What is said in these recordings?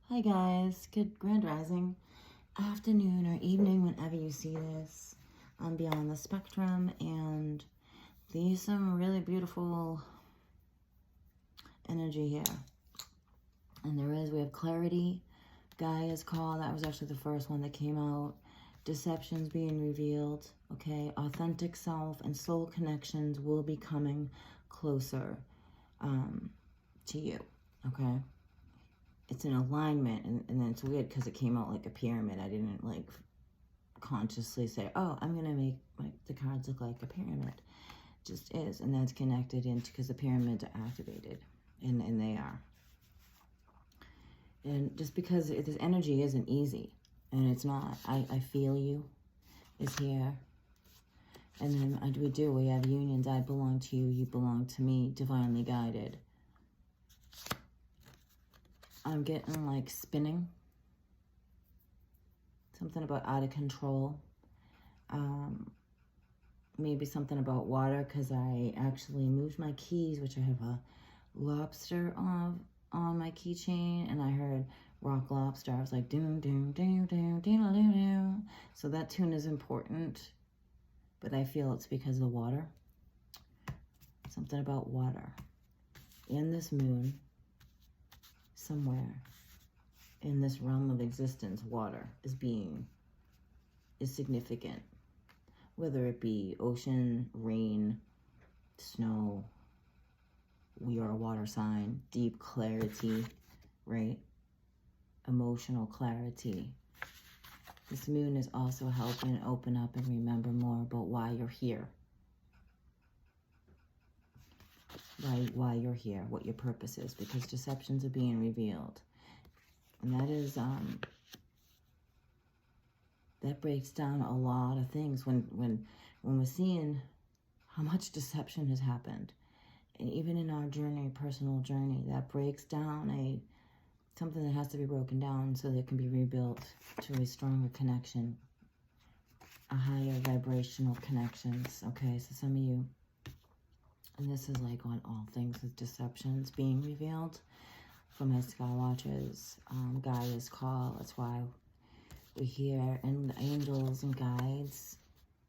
Hi guys, good grand rising, afternoon or evening whenever you see this. I'm Beyond the Spectrum, and there's some really beautiful energy here. And we have clarity, Gaia's call, that was actually the first one that came out. Deceptions being revealed, okay? Authentic self and soul connections will be coming closer to you, okay? It's an alignment, and then it's weird because it came out like a pyramid. I didn't like consciously say, oh, I'm gonna make the cards look like a pyramid. It just is, and that's connected into, because the pyramids are activated, and they are. And just because this energy isn't easy, and it's not, I feel you is here. And then we have unions. I belong to you, you belong to me, divinely guided. I'm getting like spinning. Something about out of control. Maybe something about water, because I actually moved my keys, which I have a lobster on my keychain, and I heard rock lobster. I was like, doom, doom, doom, doom, doom, doom, doom. So that tune is important, but I feel it's because of the water. Something about water. In this moon, somewhere in this realm of existence, water is significant. Whether it be ocean, rain, snow, we are a water sign, deep clarity, right? Emotional clarity. This moon is also helping open up and remember more about why you're here. Why you're here, what your purpose is, because deceptions are being revealed. And that is, that breaks down a lot of things when we're seeing how much deception has happened. And even in our journey, personal journey, that breaks down something that has to be broken down so that it can be rebuilt to a stronger connection, a higher vibrational connections. Okay, so some of you, and this is like on all things with deceptions being revealed from my sky watchers, Gaia's call. That's why we're here, and the angels and guides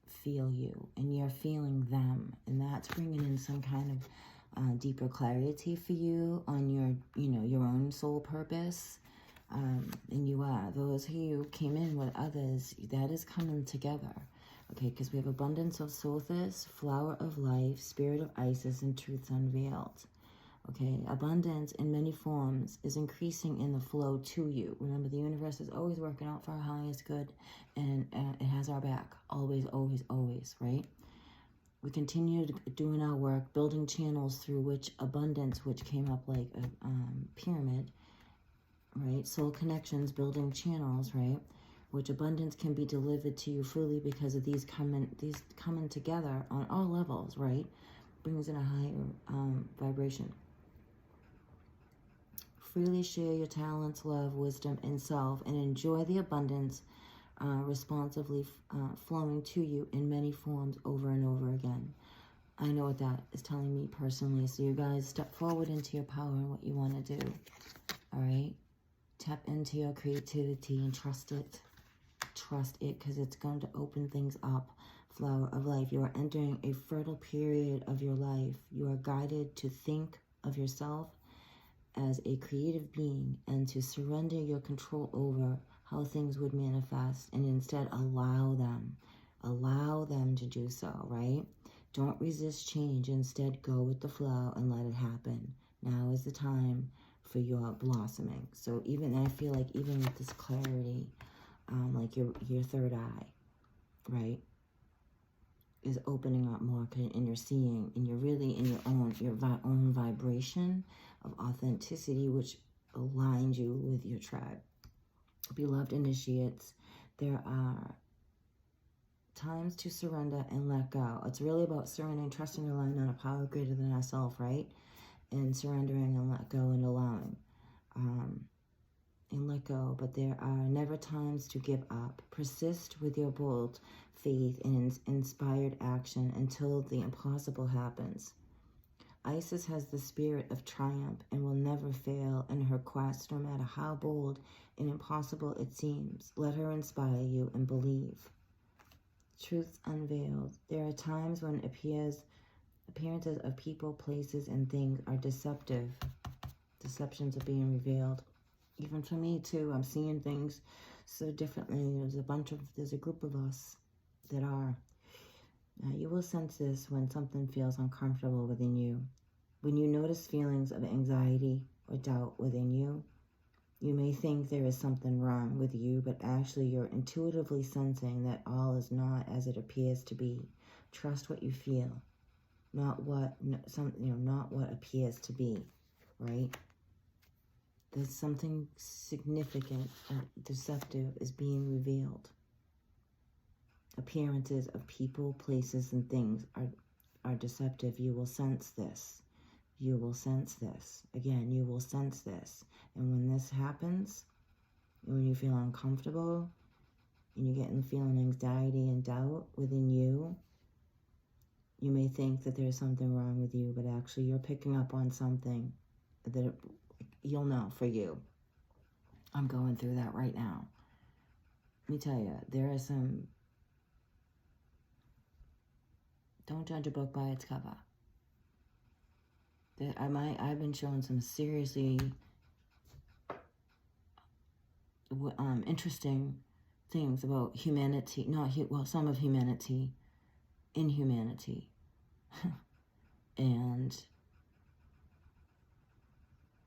feel you, and you're feeling them, and that's bringing in some kind of deeper clarity for you on your own soul purpose. And you are, those who came in with others, that is coming together. Okay, because we have abundance of Sothis, flower of life, spirit of Isis, and truths unveiled. Okay, abundance in many forms is increasing in the flow to you. Remember, the universe is always working out for our highest good, and it has our back. Always, always, always, right? We continue doing our work, building channels through which abundance, which came up like a pyramid, right? Soul connections, building channels, right? Which abundance can be delivered to you fully because of these coming together on all levels, right? Brings in a higher vibration. Freely share your talents, love, wisdom, and self, and enjoy the abundance responsively flowing to you in many forms over and over again. I know what that is telling me personally. So you guys step forward into your power and what you want to do. All right? Tap into your creativity and trust it. Trust it, because it's going to open things up. Flower of life. You are entering a fertile period of your life. You are guided to think of yourself as a creative being and to surrender your control over how things would manifest, and instead allow them to do so, right? Don't resist change. Instead, go with the flow and let it happen. Now is the time for your blossoming. So I feel like even with this clarity, like your third eye, right, is opening up more, and you're seeing, and you're really in your own vibration of authenticity, which aligns you with your tribe. Beloved initiates, there are times to surrender and let go. It's really about surrendering, trusting, relying on a power greater than ourselves, right? And surrendering and let go and allowing. And let go. But there are never times to give up. Persist with your bold faith and inspired action until the impossible happens. Isis has the spirit of triumph and will never fail in her quest, no matter how bold and impossible it seems. Let her inspire you and believe. Truth unveiled. There are times when appearances of people, places, and things are deceptive. Deceptions are being revealed. Even for me, too, I'm seeing things so differently. There's a group of us that are. Now, you will sense this when something feels uncomfortable within you. When you notice feelings of anxiety or doubt within you, you may think there is something wrong with you, but actually you're intuitively sensing that all is not as it appears to be. Trust what you feel, not what appears to be, right? There's something significant, deceptive is being revealed. Appearances of people, places, and things are deceptive. You will sense this. You will sense this. Again, you will sense this. And when this happens, when you feel uncomfortable, and you're feeling anxiety and doubt within you, you may think that there's something wrong with you, but actually you're picking up on something that you'll know for you. I'm going through that right now. Let me tell you, there are some... Don't judge a book by its cover. I've been shown some seriously interesting things about humanity. Some of humanity, inhumanity, and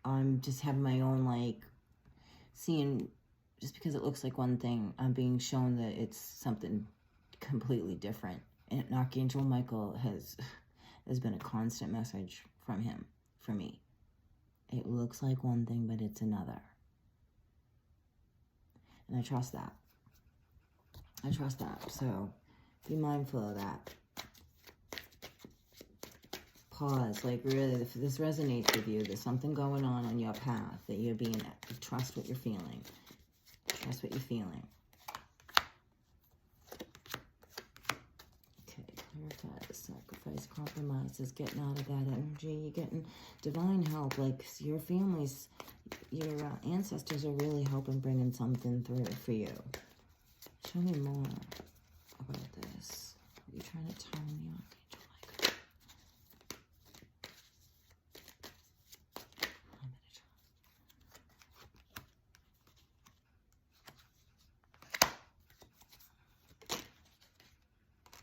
I'm just having my own seeing. Just because it looks like one thing, I'm being shown that it's something completely different. And Archangel Michael has been a constant message from him, for me. It looks like one thing, but it's another. And I trust that. So be mindful of that. Pause. Really, if this resonates with you, there's something going on your path that you're being... Trust what you're feeling. Trust what you're feeling. Clarify, sacrifice, compromises, getting out of that energy. You're getting divine help. Your families, your ancestors are really helping bringing something through for you. Show me more about this. What are you trying to tell me, Archangel Michael?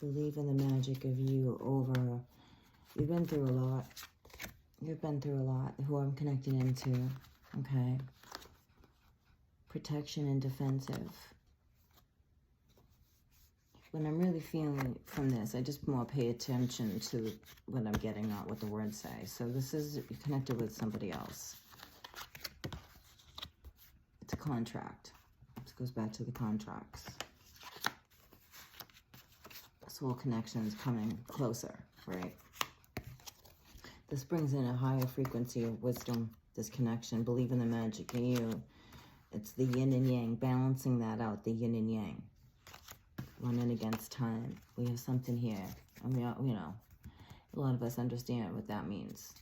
Believe in the magic of you over... You've been through a lot. Who I'm connecting into, okay? Protection and defensive. When I'm really feeling from this, I just more pay attention to what I'm getting, not what the words say. So this is connected with somebody else. It's a contract. This goes back to the contracts. Soul connections coming closer, right? This brings in a higher frequency of wisdom, this connection. Believe in the magic in you. It's the yin and yang, balancing that out, the yin and yang. Running against time. We have something here. And we, a lot of us understand what that means.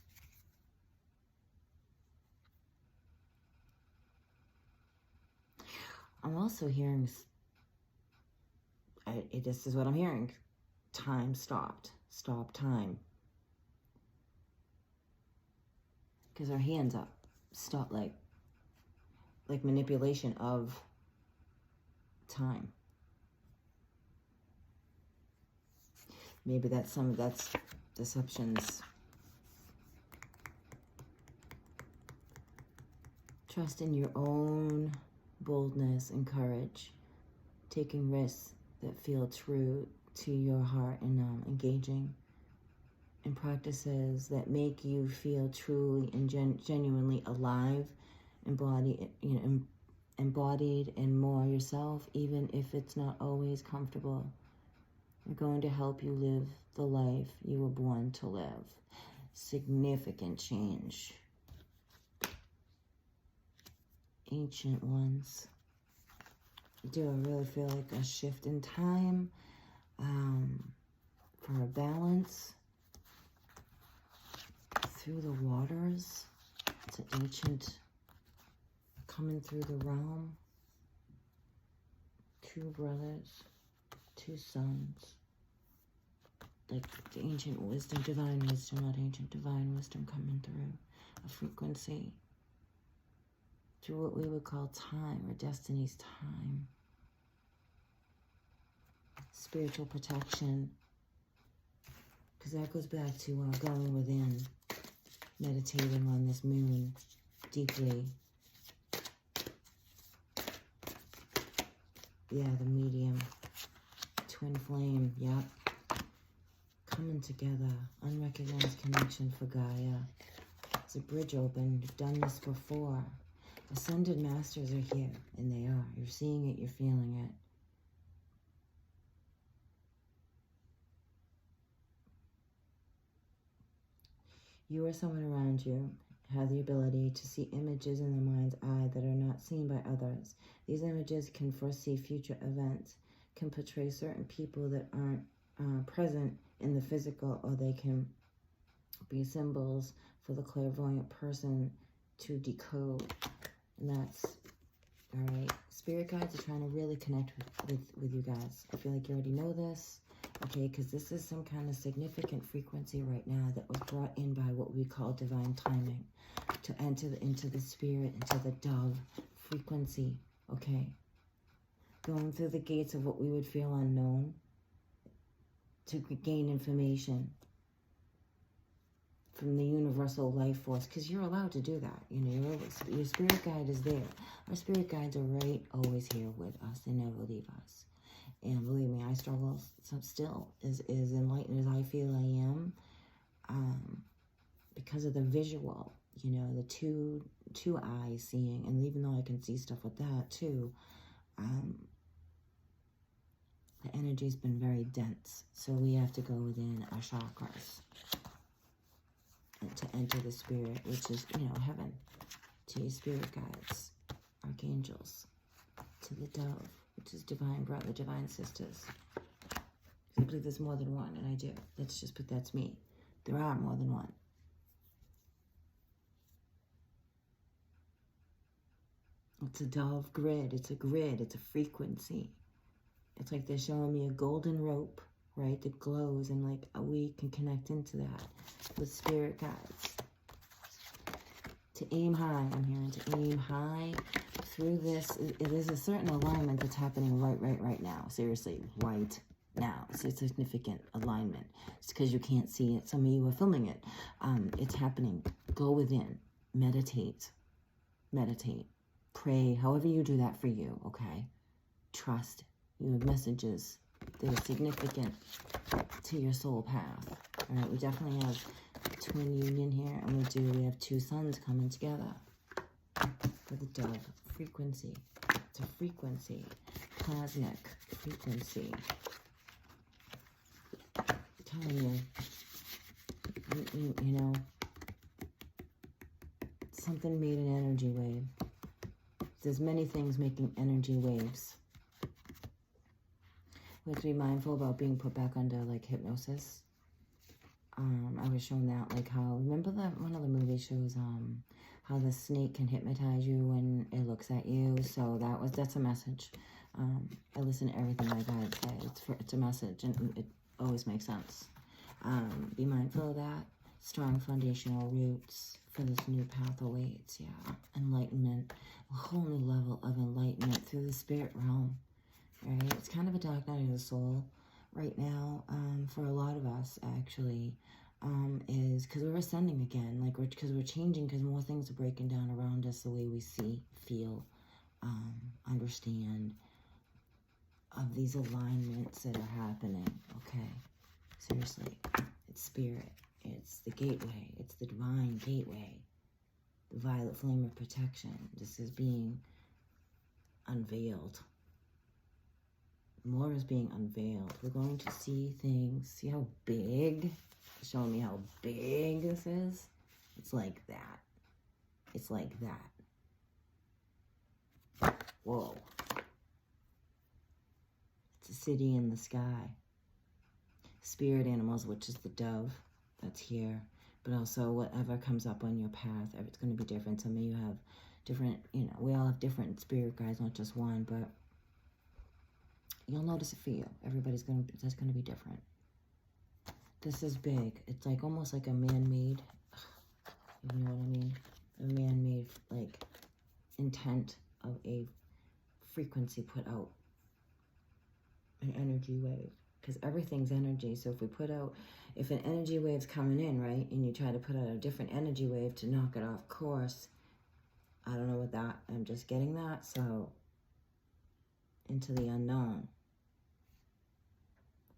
I'm also hearing... this is what I'm hearing. Time stopped. Stop time. Because our hands up. Stop, like manipulation of time. Maybe that's deceptions. Trust in your own boldness and courage. Taking risks that feel true to your heart and engaging in practices that make you feel truly and genuinely alive, embodied and more yourself, even if it's not always comfortable. We're going to help you live the life you were born to live. Significant change. Ancient ones. I really feel like a shift in time for a balance. through the waters. It's an ancient coming through the realm. 2 brothers, 2 sons. Like the ancient wisdom, divine wisdom, not ancient, divine wisdom coming through. A frequency. Through what we would call time or destiny's time. Spiritual protection. Because that goes back to going within. Meditating on this moon deeply. Yeah, the medium. Twin flame, yep. Coming together. Unrecognized connection for Gaia. There's a bridge open. You've done this before. Ascended masters are here, and they are. You're seeing it, you're feeling it. You or someone around you have the ability to see images in their mind's eye that are not seen by others. These images can foresee future events, can portray certain people that aren't present in the physical, or they can be symbols for the clairvoyant person to decode. And that's, all right, spirit guides are trying to really connect with you guys. I feel like you already know this. Okay, because this is some kind of significant frequency right now that was brought in by what we call divine timing to enter into the spirit, into the dove frequency, okay? Going through the gates of what we would feel unknown to gain information from the universal life force, because you're allowed to do that. You know, your spirit guide is there. Our spirit guides are right, always here with us. They never leave us. And believe me, I struggle still as enlightened as I feel I am, because of the visual, you know, the two eyes seeing. And even though I can see stuff with that too, the energy's been very dense. So we have to go within our chakras and to enter the spirit, which is, you know, heaven, to your spirit guides, archangels, to the dove, which is divine brother, divine sisters. I believe there's more than one, and I do. Let's just put that's me. There are more than one. It's a dove grid. It's a grid. It's a frequency. It's like they're showing me a golden rope, right, that glows, and like we can connect into that with spirit guides. To aim high. I'm hearing to aim high through this. It is a certain alignment that's happening right now. Seriously, right now. It's a significant alignment. It's because you can't see it. Some of you are filming it. It's happening. Go within. Meditate. Meditate. Pray. However you do that for you, okay? Trust. You have messages that are significant to your soul path. All right, we definitely have twin union here, and we have 2 suns coming together for the dove frequency. It's a frequency, cosmic frequency. I'm telling you know, something made an energy wave. There's many things making energy waves. We have to be mindful about being put back under, like, hypnosis. I was shown that, like, how, remember that one of the movie shows, how the snake can hypnotize you when it looks at you? So that's a message. I listen to everything my guides say. It's a message, and it always makes sense. Be mindful of that. Strong foundational roots for this new path awaits, yeah. Enlightenment, a whole new level of enlightenment through the spirit realm. Right? It's kind of a dark night of the soul right now, for a lot of us, actually, is because we're ascending again, like because we're changing, because more things are breaking down around us, the way we see, feel, understand of these alignments that are happening, okay? Seriously, it's spirit, it's the gateway, it's the divine gateway, the violet flame of protection. This is being unveiled. More is being unveiled. We're going to see things. See how big? It's showing me how big this is. It's like that. It's like that. Whoa. It's a city in the sky. Spirit animals, which is the dove that's here, but also whatever comes up on your path, it's going to be different. Some of you have different, we all have different spirit guides, not just one, but you'll notice it for you. That's going to be different. This is big. It's like almost like a man-made, you know what I mean? A man-made, like, intent of a frequency put out, an energy wave, because everything's energy. So if an energy wave's coming in, right, and you try to put out a different energy wave to knock it off course, I don't know what that, I'm just getting that. So into the unknown,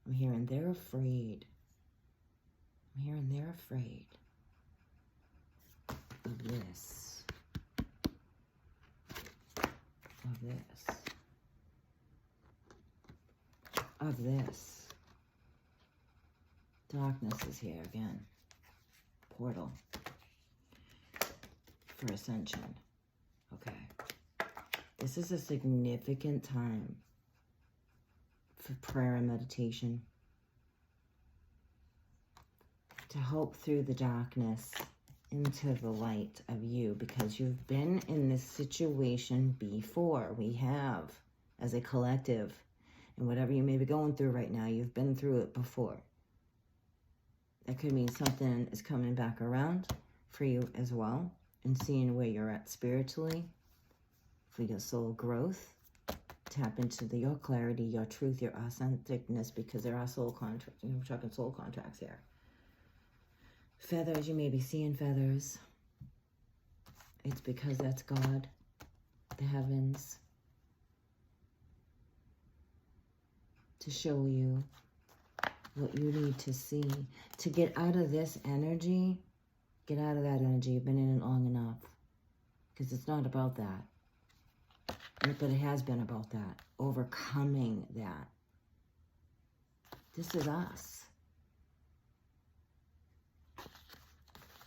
I'm hearing they're afraid. I'm hearing they're afraid of this, of this, of this. Darkness is here again. Portal for ascension. Okay. This is a significant time for prayer and meditation, to hope through the darkness into the light of you, because you've been in this situation before. We have, as a collective, and whatever you may be going through right now, you've been through it before. That could mean something is coming back around for you as well, and seeing where you're at spiritually, for your soul growth. Tap into your clarity, your truth, your authenticness, because there are soul contracts. We're talking soul contracts here. Feathers, you may be seeing feathers. It's because that's God, the heavens, to show you what you need to see. To get out of this energy, get out of that energy. You've been in it long enough. Because it's not about that. But it has been about that. Overcoming that. This is us.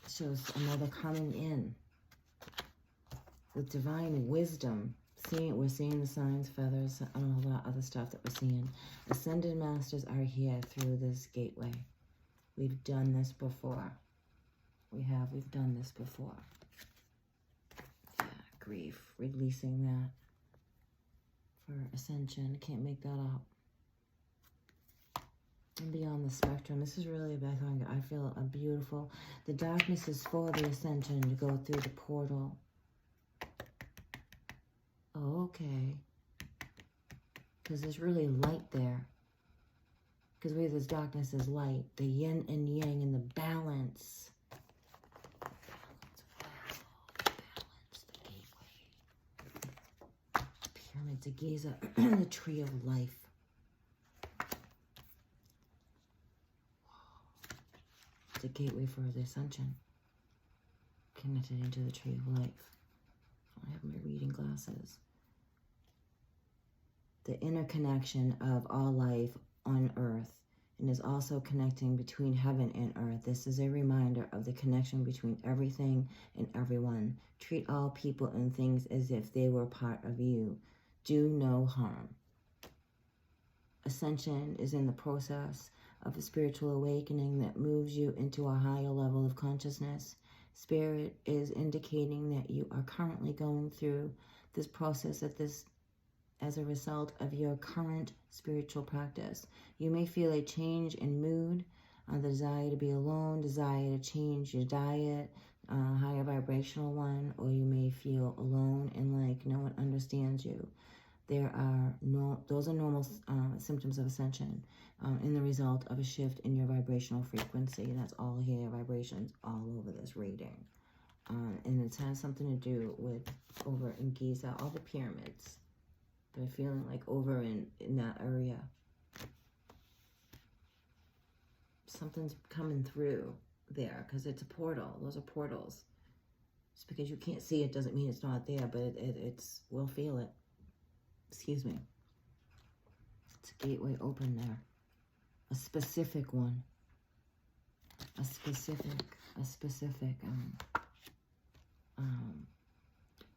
Shows another coming in with divine wisdom. We're seeing the signs, feathers, and all that other stuff that we're seeing. Ascended masters are here through this gateway. We've done this before. We've done this before. Yeah, grief, releasing that for ascension. Can't make that up. And beyond the spectrum, this is really a big thing. I feel a beautiful, the darkness is for the ascension to go through the portal. Oh, okay. Because there's really light there. Because where there's darkness is light. The yin and yang and the balance. The gateway. Pyramids of Giza, the tree of life. The gateway for the ascension, connected into the tree of life. I have my reading glasses. The interconnection of all life on earth, and is also connecting between heaven and earth. This is a reminder of the connection between everything and everyone. Treat all people and things as if they were part of you. Do no harm. Ascension is in the process of a spiritual awakening that moves you into a higher level of consciousness. Spirit is indicating that you are currently going through this process as a result of your current spiritual practice. You may feel a change in mood, the desire to be alone, desire to change your diet, higher vibrational one, or you may feel alone and like no one understands you. Those are normal symptoms of ascension, in the result of a shift in your vibrational frequency. That's all here, vibrations all over this reading. And it has something to do with over in Giza, all the pyramids. But I'm feeling like over in that area, something's coming through there, because it's a portal. Those are portals. Just because you can't see it doesn't mean it's not there, but we'll feel it. Excuse me. It's a gateway open there. A specific one. A specific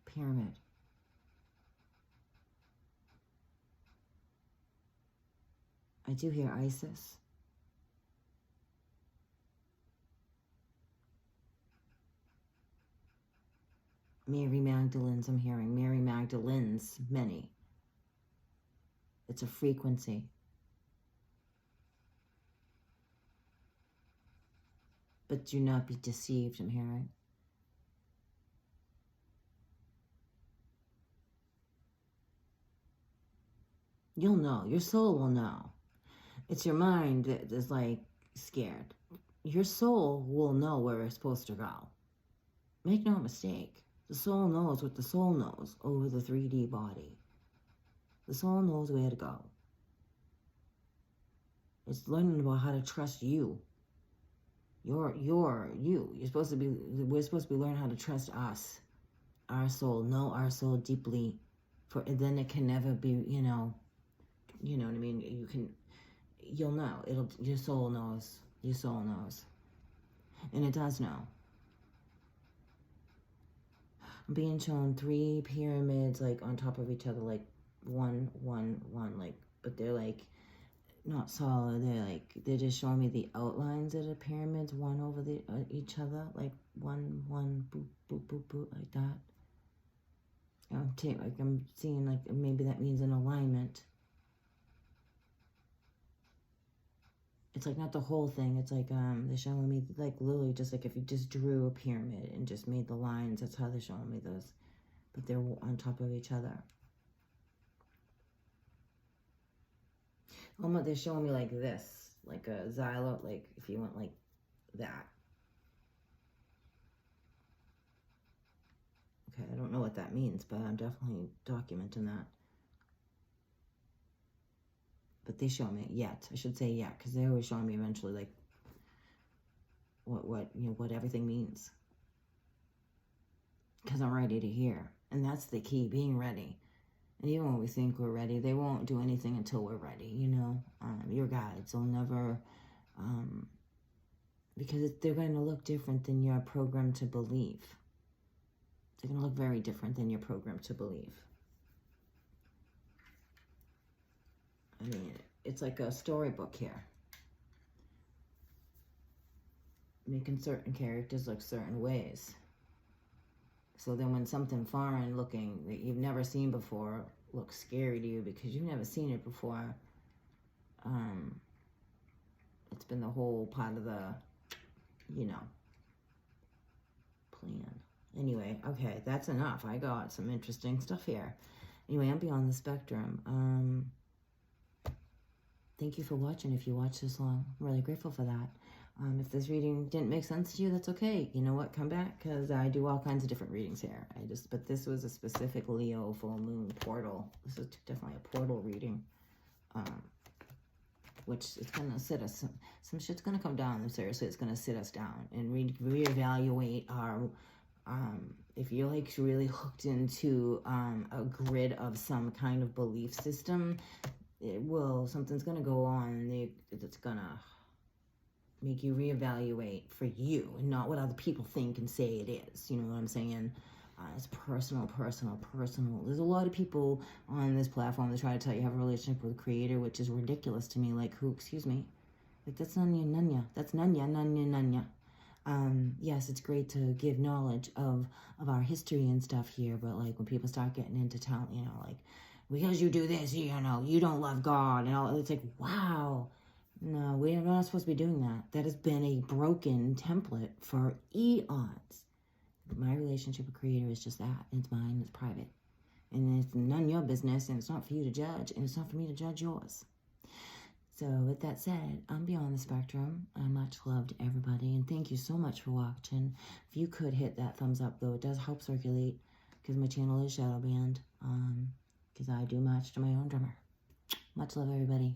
pyramid. I do hear Isis. Mary Magdalene's, I'm hearing. Mary Magdalene's, many. It's a frequency. But do not be deceived, I'm hearing. You'll know. Your soul will know. It's your mind that is like scared. Your soul will know where it's supposed to go. Make no mistake. The soul knows what the soul knows over the 3D body. The soul knows where to go. It's learning about how to trust you. You're you. We're supposed to be learning how to trust us. Our soul. Know our soul deeply. And then it can never be, you know what I mean? You'll know. Your soul knows. Your soul knows. And it does know. I'm being shown 3 pyramids, like, on top of each other, like, one, like, but they're, like, not solid. They're just showing me the outlines of the pyramids, one over each other, like, one, boop, boop, boop, boop, like that. I'm seeing, like, maybe that means an alignment. It's like not the whole thing. It's like they're showing me like literally just like if you just drew a pyramid and just made the lines. That's how they're showing me those, but they're on top of each other. They're showing me like this, like a xylo, like if you went like that. Okay, I don't know what that means, but I'm definitely documenting that. But they show me yet. I should say yet, because they're always showing me eventually like what everything means. Because I'm ready to hear. And that's the key, being ready. And even when we think we're ready, they won't do anything until we're ready, you know. Your guides will never, because they're going to look different than your program to believe. They're going to look very different than your program to believe. I mean, it's like a storybook here. Making certain characters look certain ways. So then when something foreign looking that you've never seen before looks scary to you because you've never seen it before, it's been the whole part of the, plan. Anyway, okay, that's enough. I got some interesting stuff here. Anyway, I'm Beyond the Spectrum. Thank you for watching. If you watched this long, I'm really grateful for that. If this reading didn't make sense to you, that's okay. You know what? Come back, because I do all kinds of different readings here. But this was a specific Leo full moon portal. This is definitely a portal reading, which is going to sit us, some shit's going to come down, and seriously, it's going to sit us down and reevaluate our, if you're like really hooked into a grid of some kind of belief system, something's going to go on that's going to make you reevaluate for you and not what other people think and say it is. You know what I'm saying? It's personal. There's a lot of people on this platform that try to tell you have a relationship with the creator, which is ridiculous to me. Like, who, excuse me? Like, that's Nanya. That's Nanya. Yes, it's great to give knowledge of our history and stuff here, but like when people start getting into talent, like, because you do this, you don't love God and all, it's like, wow. No, we're not supposed to be doing that. That has been a broken template for eons. My relationship with Creator is just that. It's mine, it's private. And it's none of your business, and it's not for you to judge, and it's not for me to judge yours. So with that said, I'm Beyond the Spectrum. Much love to everybody, and thank you so much for watching. If you could hit that thumbs up, though, it does help circulate, because my channel is shadow banned, because I do match to my own drummer. Much love, everybody.